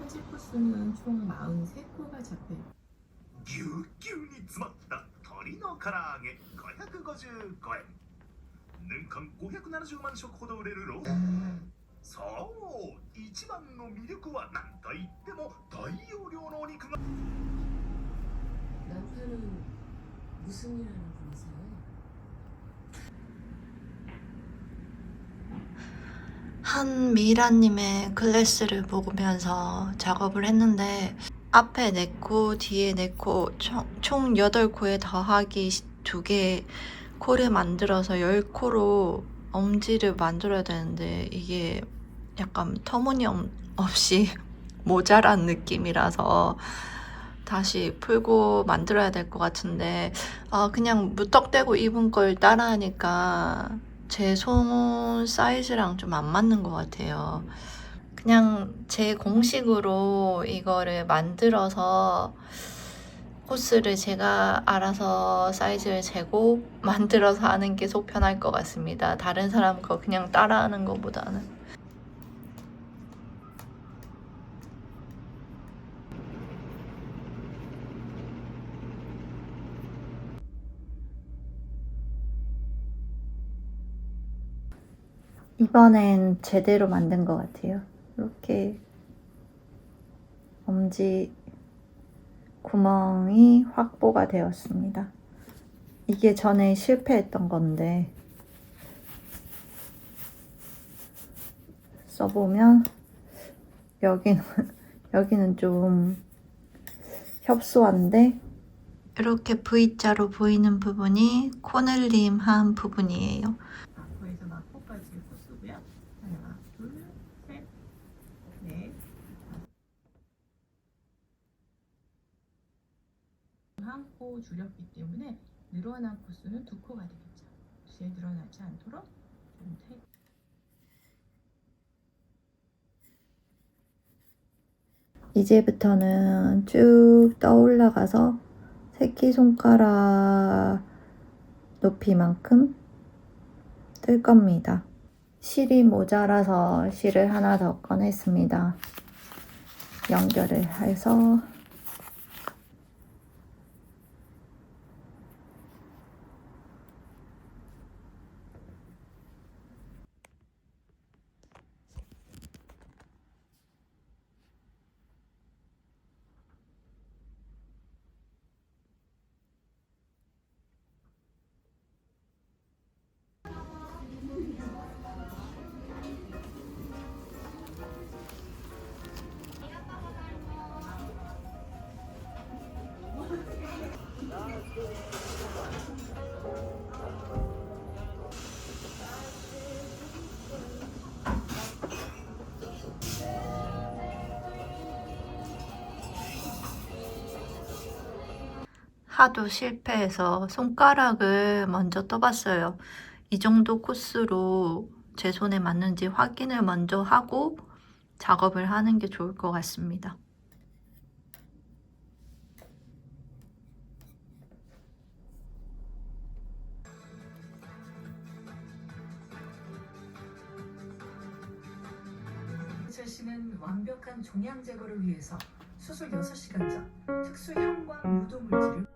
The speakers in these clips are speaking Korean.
현재 코스는 총 43코가 잡혀있고 ぎゅうぎゅうに詰まった鶏の唐揚げ555円。年間570万食ほど売れるローそう、一番の魅力は何と言っても大容量のお肉が。 남편은 무슨 일 하는 분이세요? 한미라님의 클래스를 보면서 작업을 했는데 앞에 4코, 뒤에 4코, 총 8코에 더하기 2개 코를 만들어서 10코로 엄지를 만들어야 되는데 이게 약간 터무니없이 모자란 느낌이라서 다시 풀고 만들어야 될 것 같은데 그냥 무턱대고 입은 걸 따라하니까 제 손 사이즈랑 좀 안 맞는 것 같아요. 그냥 제 공식으로 이거를 만들어서 코스를 제가 알아서 사이즈를 재고 만들어서 하는 게 속 편할 것 같습니다. 다른 사람 거 그냥 따라하는 것보다는. 이번엔 제대로 만든 것 같아요. 이렇게 엄지 구멍이 확보가 되었습니다. 이게 전에 실패했던 건데 써보면 여기는 좀 협소한데 이렇게 V자로 보이는 부분이 코늘림 한 부분이에요. 앞코에서 막코까지 코스고요. 하나, 둘, 셋, 넷, 한 코 줄였기 때문에 늘어난 코스는 2코가 되겠죠. 뒤에 늘어나지 않도록 좀 이제부터는 쭉 떠올라가서 새끼손가락 높이만큼 뜰 겁니다. 실이 모자라서 실을 하나 더 꺼냈습니다. 연결을 해서 하도 실패해서 손가락을 먼저 떠봤어요. 이 정도 코스로 제 손에 맞는지 확인을 먼저 하고 작업을 하는 게 좋을 것 같습니다. 이철 씨는 완벽한 종양 제거를 위해서 수술 6시간 전 특수 형광 유도 물질을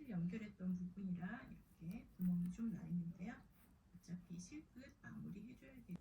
연결했던 부분이라 이렇게 구멍이 좀 나 있는데요. 어차피 실끝 마무리 해줘야 돼요.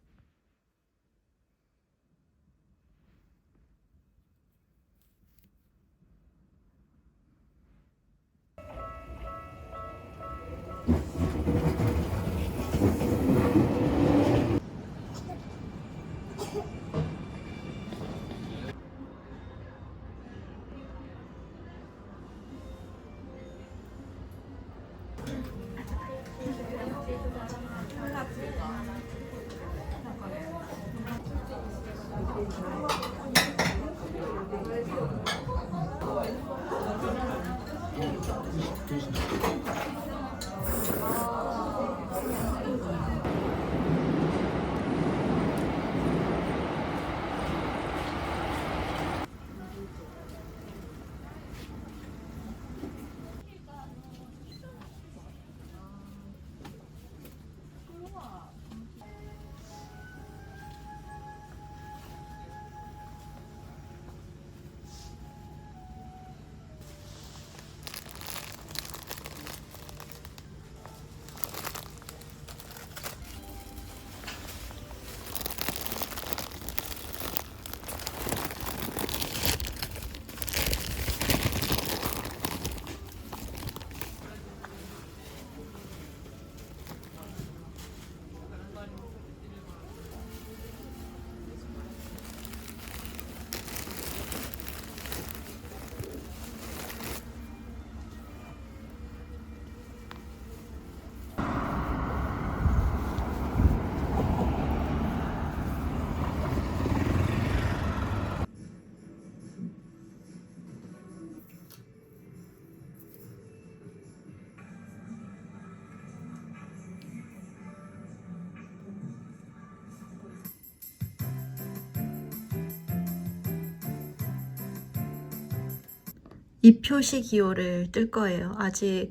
이 표시기호를 뜰 거예요. 아직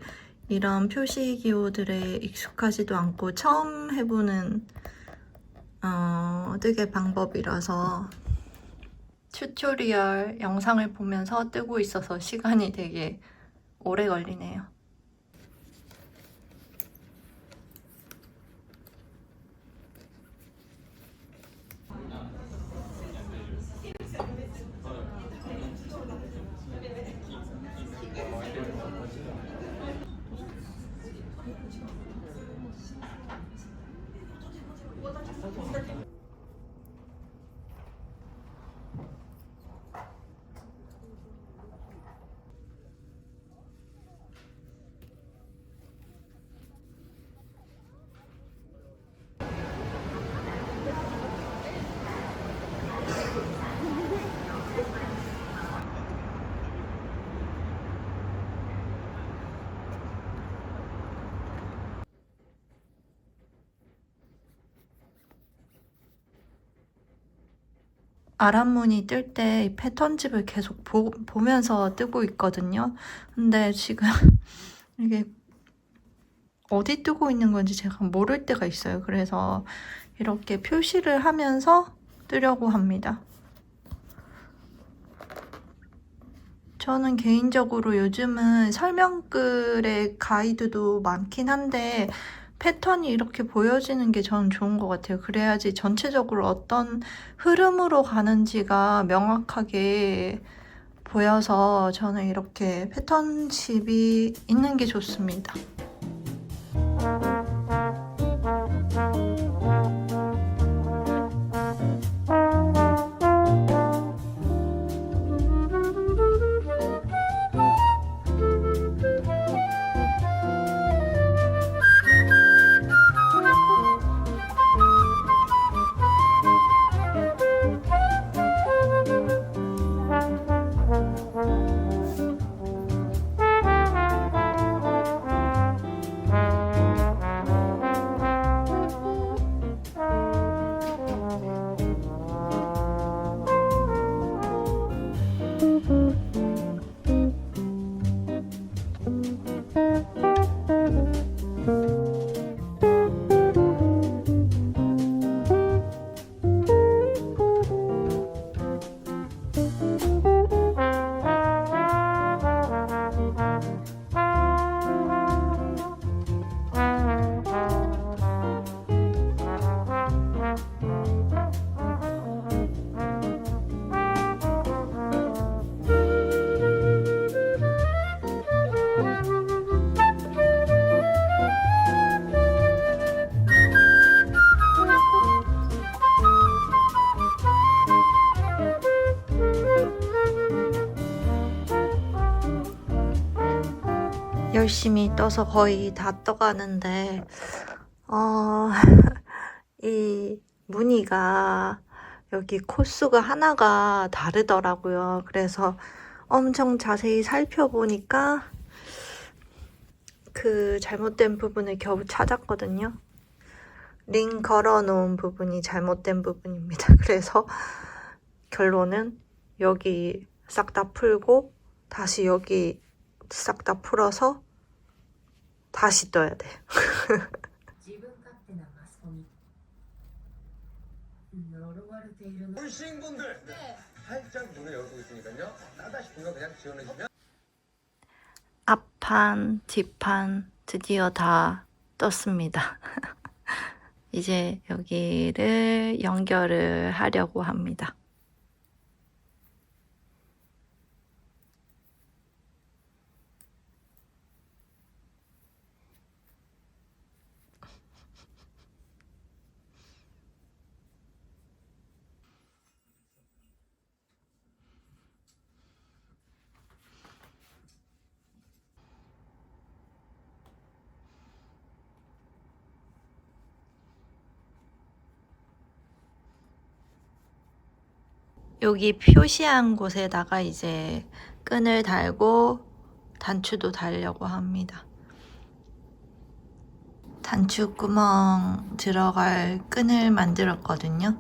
이런 표시기호들에 익숙하지도 않고 처음 해보는 뜨개 방법이라서 튜토리얼 영상을 보면서 뜨고 있어서 시간이 되게 오래 걸리네요. 아란무늬 뜰 때 패턴집을 계속 보면서 뜨고 있거든요. 근데 지금 이게 어디 뜨고 있는 건지 제가 모를 때가 있어요. 그래서 이렇게 표시를 하면서 뜨려고 합니다. 저는 개인적으로 요즘은 설명글의 가이드도 많긴 한데 패턴이 이렇게 보여지는 게 저는 좋은 것 같아요. 그래야지 전체적으로 어떤 흐름으로 가는지가 명확하게 보여서 저는 이렇게 패턴집이 있는 게 좋습니다. 열심히 떠서 거의 다 떠가는데 이 무늬가 여기 코수가 하나가 다르더라고요. 그래서 엄청 자세히 살펴보니까 그 잘못된 부분을 겨우 찾았거든요. 링 걸어놓은 부분이 잘못된 부분입니다. 그래서 결론은 여기 싹 다 풀고 다시 여기 싹 다 풀어서 다시 떠야 돼. 自分勝手なマスコミ呪われているの 불신분들 활짝 문을 열고 있으니까요. 나다 싶은 거 그냥 지원해주면. 앞판, 뒷판 드디어 다 떴습니다. 이제 여기를 연결을 하려고 합니다. 여기 표시한 곳에다가 이제 끈을 달고 단추도 달려고 합니다. 단추 구멍 들어갈 끈을 만들었거든요.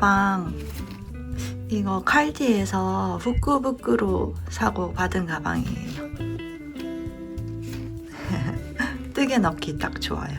가방 이거 칼디에서 부끄부끄로 사고 받은 가방이에요. 뜨개 넣기 딱 좋아요.